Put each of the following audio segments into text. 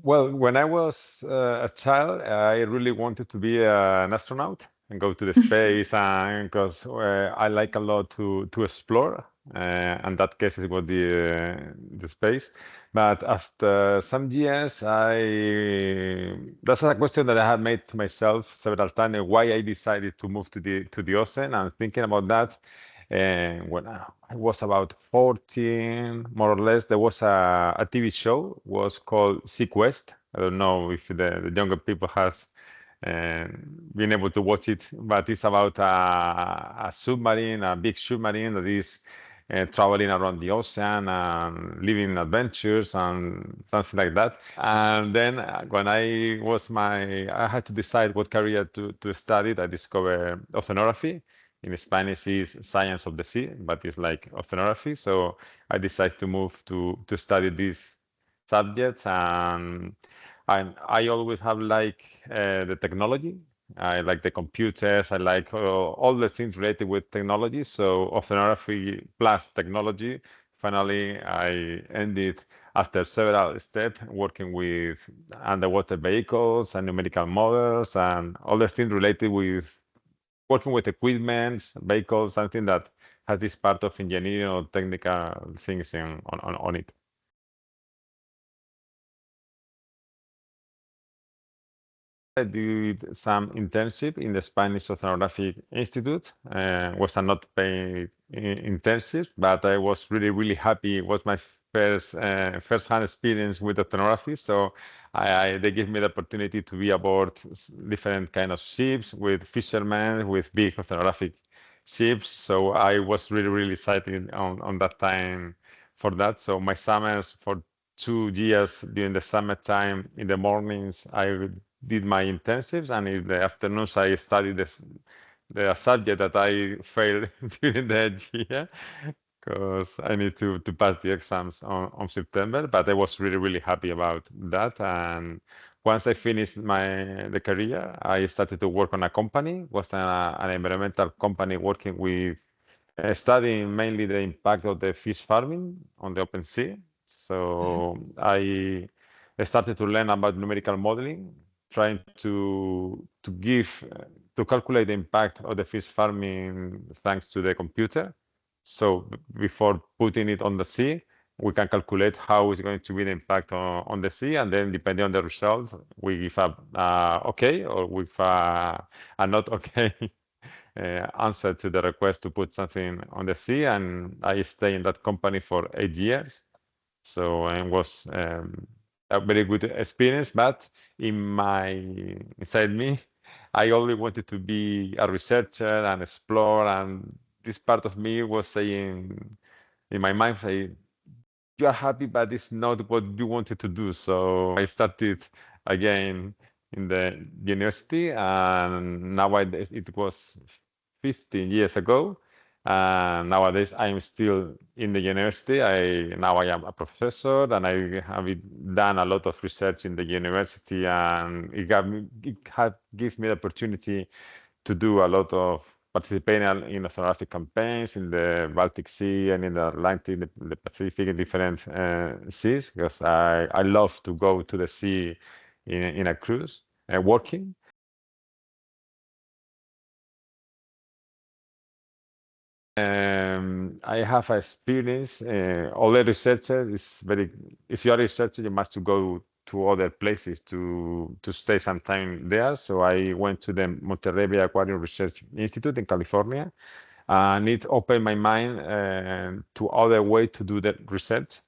Well, when I was a child, I really wanted to be an astronaut and go to the space, and because I like a lot to explore, and that case it was the space. But after some years, I that's a question that I have made to myself several times, why I decided to move to the ocean. And thinking about that, and when I was about 14, more or less, there was a TV show was called Sequest. I don't know if the younger people has been able to watch it, but it's about a submarine, a big submarine that is traveling around the ocean and living adventures and something like that. And then when I had to decide what career to study. I discovered oceanography. In Spanish is science of the sea, but it's like oceanography. So I decided to move to study these subjects, and I always have like the technology. I like the computers. I like all the things related with technology. So oceanography plus technology. Finally, I ended after several steps working with underwater vehicles and numerical models and all the things related with working with equipment, vehicles, something that has this part of engineering or technical things on it. I did some internship in the Spanish Oceanographic Institute. Was a not paid internship, but I was really happy. It was my first-hand experience with oceanography. So they gave me the opportunity to be aboard different kind of ships with fishermen, with big oceanographic ships. So I was really excited on that time for that. So my summers for 2 years during the summertime in the mornings, I did my intensives, and in the afternoons I studied the subject that I failed during the year because I need to pass the exams on September. But I was really happy about that. And once I finished the career, I started to work on a company. It was an environmental company working with studying mainly the impact of the fish farming on the open sea. So I started to learn about numerical modeling, trying to calculate the impact of the fish farming thanks to the computer. So before putting it on the sea, we can calculate how is going to be the impact on the sea, and then depending on the result, we give a okay or with a not okay answer to the request to put something on the sea. And I stayed in that company for 8 years. So it was a very good experience. But inside me, I only wanted to be a researcher and explore. And this part of me was saying, in my mind, say, you are happy, but it's not what you wanted to do. So I started again in the university, and nowadays it was 15 years ago. And nowadays I'm still in the university. Now I am a professor, and I have done a lot of research in the university, and it had given me the opportunity to do a lot of participating in oceanographic campaigns in the Baltic Sea and in the Atlantic, the Pacific, in different seas, because I love to go to the sea in a cruise working. I have experience. All the researcher is very. If you are a researcher, you must to go to other places to stay some time there. So I went to the Monterrey Bay Aquarium Research Institute in California, and it opened my mind to other way to do the research.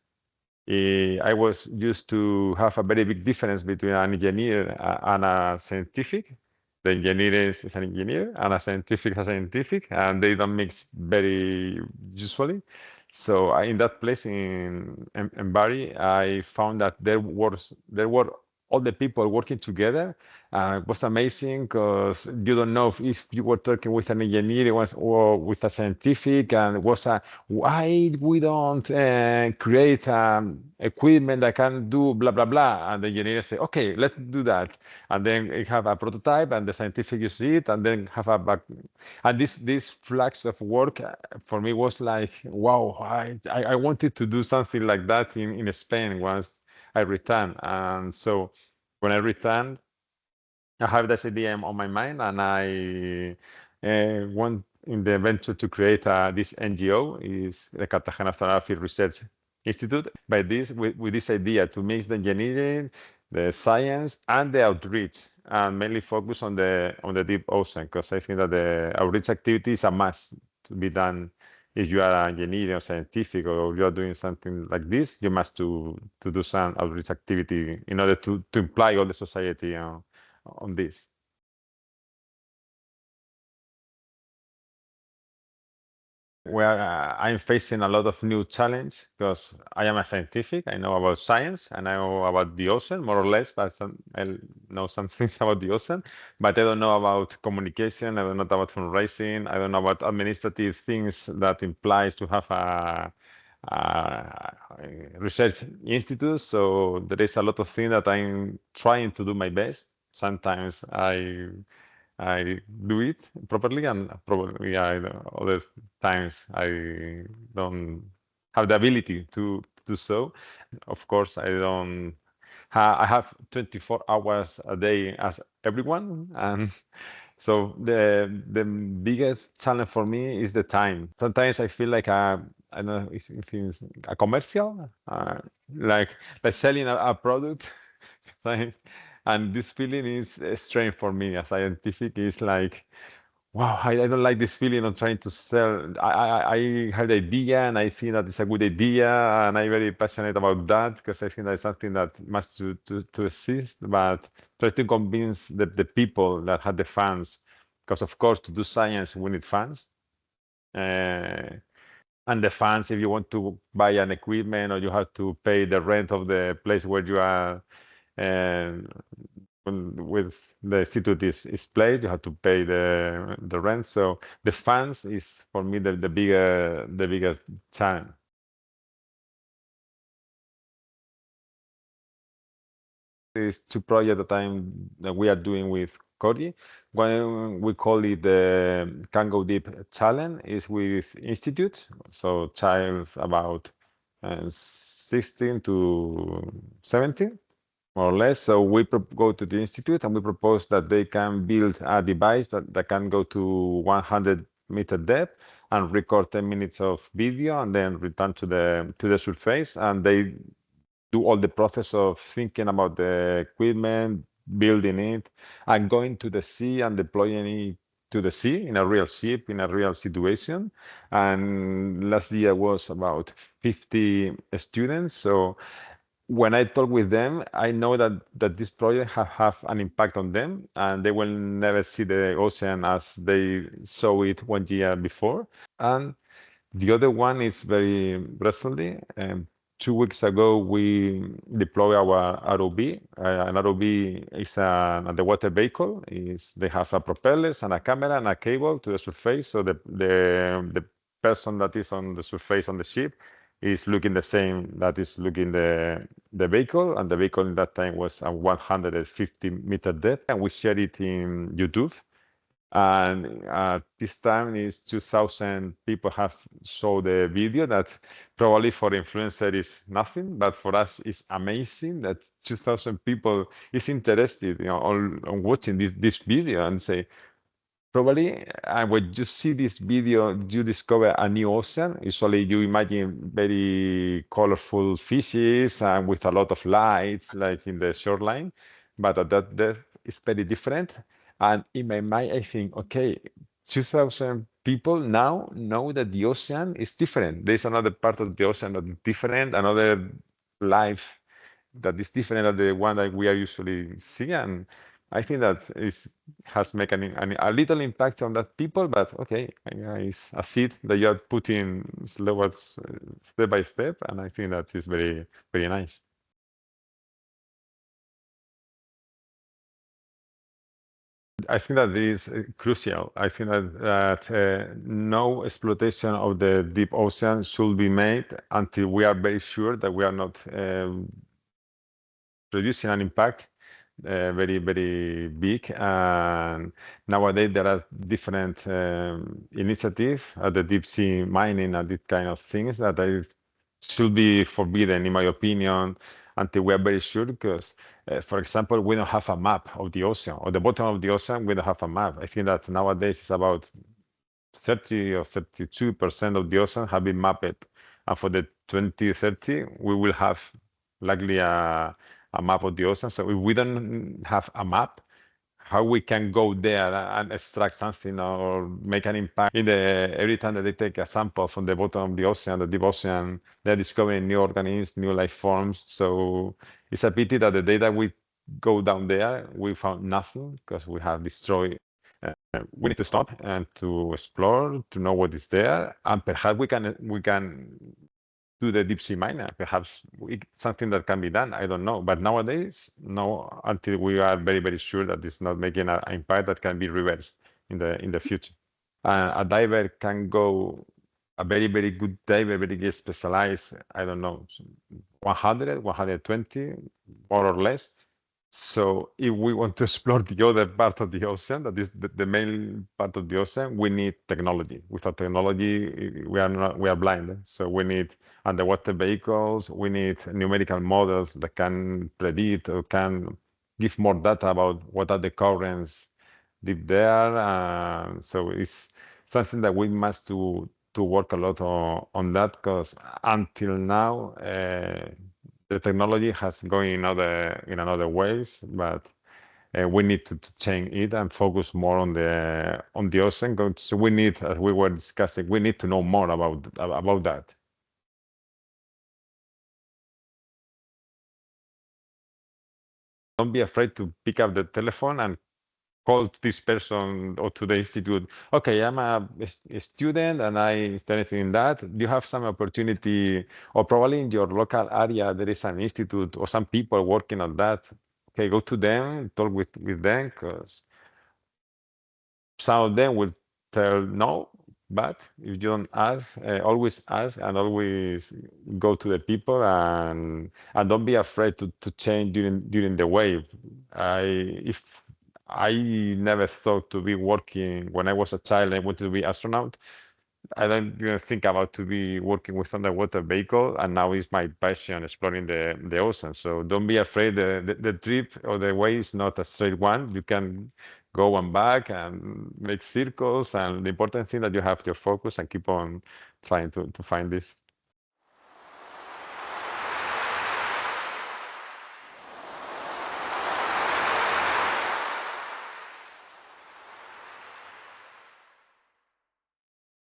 I was used to have a very big difference between an engineer and a scientific. The engineer is an engineer, and a scientific is a scientific, and they don't mix very usually. So in that place in Bari, I found that there were all the people working together. It was amazing because you don't know if you were talking with an engineer or with a scientific, and it was why we don't create equipment that can do blah blah blah, and the engineer say, okay, let's do that, and then you have a prototype, and the scientific use it, and then have a back. And this flux of work for me was like, wow, I wanted to do something like that in Spain once. I return. And so when I return, I have this idea on my mind, and I want in the venture to create this NGO, is the Cartagena Oceanography Research Institute. By this, with this idea to mix the engineering, the science, and the outreach, and mainly focus on the deep ocean, because I think that the outreach activity is a must to be done. If you are an engineer or scientific, or you are doing something like this, you must to do some outreach activity in order to imply all the society on this. Where I'm facing a lot of new challenge, because I am a scientific. I know about science, and I know about the ocean more or less, but I know some things about the ocean, but I don't know about communication. I don't know about fundraising. I don't know about administrative things that implies to have a research institute. So there is a lot of things that I'm trying to do my best. Sometimes I do it properly, and probably other times I don't have the ability to do so. Of course, I don't. I have 24 hours a day as everyone, and so the biggest challenge for me is the time. Sometimes I feel like I don't know if it's a commercial, like selling a product. Like, and this feeling is strange for me. A scientific is like, wow, I don't like this feeling of trying to sell. I have the idea, and I think that it's a good idea, and I'm very passionate about that, because I think that's something that must to exist. But try to convince the people that have the funds, because of course to do science we need funds. And the funds, if you want to buy an equipment, or you have to pay the rent of the place where you are, and with the institute is placed, you have to pay the rent. So the funds is for me the biggest challenge. These two projects that we are doing with Cody. One we call it the Can Go Deep Challenge, is with institutes, so child about 16 to 17. More or less. So we go to the institute, and we propose that they can build a device that can go to 100-meter depth and record 10 minutes of video, and then return to the surface. And they do all the process of thinking about the equipment, building it, and going to the sea and deploying it to the sea in a real ship, in a real situation. And last year was about 50 students. So when I talk with them, I know that this project have an impact on them, and they will never see the ocean as they saw it 1 year before. And the other one is very recently. 2 weeks ago, we deploy our ROV. An ROV is an underwater vehicle. They have a propellers and a camera and a cable to the surface. So the person that is on the surface on the ship is looking the same that is looking the vehicle. And the vehicle in that time was a 150-meter depth. And we share it in YouTube. And this time is 2,000 people have saw the video. That probably for influencer is nothing, but for us it's amazing that 2,000 people is interested, on watching this video, and say, probably when you see this video, you discover a new ocean. Usually you imagine very colorful fishes and with a lot of lights, like in the shoreline, but that depth is very different. And in my mind, I think, okay, 2,000 people now know that the ocean is different. There's another part of the ocean that is different, another life that is different than the one that we are usually seeing. And I think that has made a little impact on that people, but okay, it's a seed that you are putting step by step, and I think that is very, very nice. I think that is crucial. I think that no exploitation of the deep ocean should be made until we are very sure that we are not producing an impact very, very big. And nowadays there are different initiatives at the deep sea mining and these kind of things that should be forbidden, in my opinion. until we are very sure. Because, for example, we don't have a map of the ocean, or the bottom of the ocean. We don't have a map. I think that nowadays it's about 30 or 32% of the ocean have been mapped. And for the 2030, we will have likely a map of the ocean. So if we don't have a map, how we can go there and extract something or make an impact in the every time that they take a sample from the bottom of the ocean, the deep ocean, they're discovering new organisms, new life forms. So it's a pity that the day that we go down there, we found nothing because we have destroyed. We need to stop and to explore, to know what is there, and perhaps we can do the deep sea miner. Perhaps something that can be done. I don't know. But nowadays, no, until we are very, very sure that it's not making an impact that can be reversed in the future. A diver can go, a very, very good diver, very good specialized, I don't know, 100, 120, more or less. So if we want to explore the other part of the ocean, that is the main part of the ocean, we need technology. Without technology, we are blind. So we need underwater vehicles. We need numerical models that can predict or can give more data about what are the currents deep there. So it's something that we must to work a lot on that, because until now the technology has gone in another ways, but we need to change it and focus more on the ocean. So we need, as we were discussing, we need to know more about that. Don't be afraid to pick up the telephone and call to this person or to the institute. Okay, I'm a student and I study in that. Do you have some opportunity, or probably in your local area there is an institute or some people working on that? Okay, go to them, talk with them, because some of them will tell no. But if you don't ask, always ask and always go to the people, and don't be afraid to change during the wave. If I never thought to be working when I was a child, I wanted to be astronaut. I don't even think about to be working with underwater vehicle, and now is my passion exploring the ocean. So don't be afraid. The trip or the way is not a straight one. You can go and back and make circles, and the important thing that you have your focus and keep on trying to find this.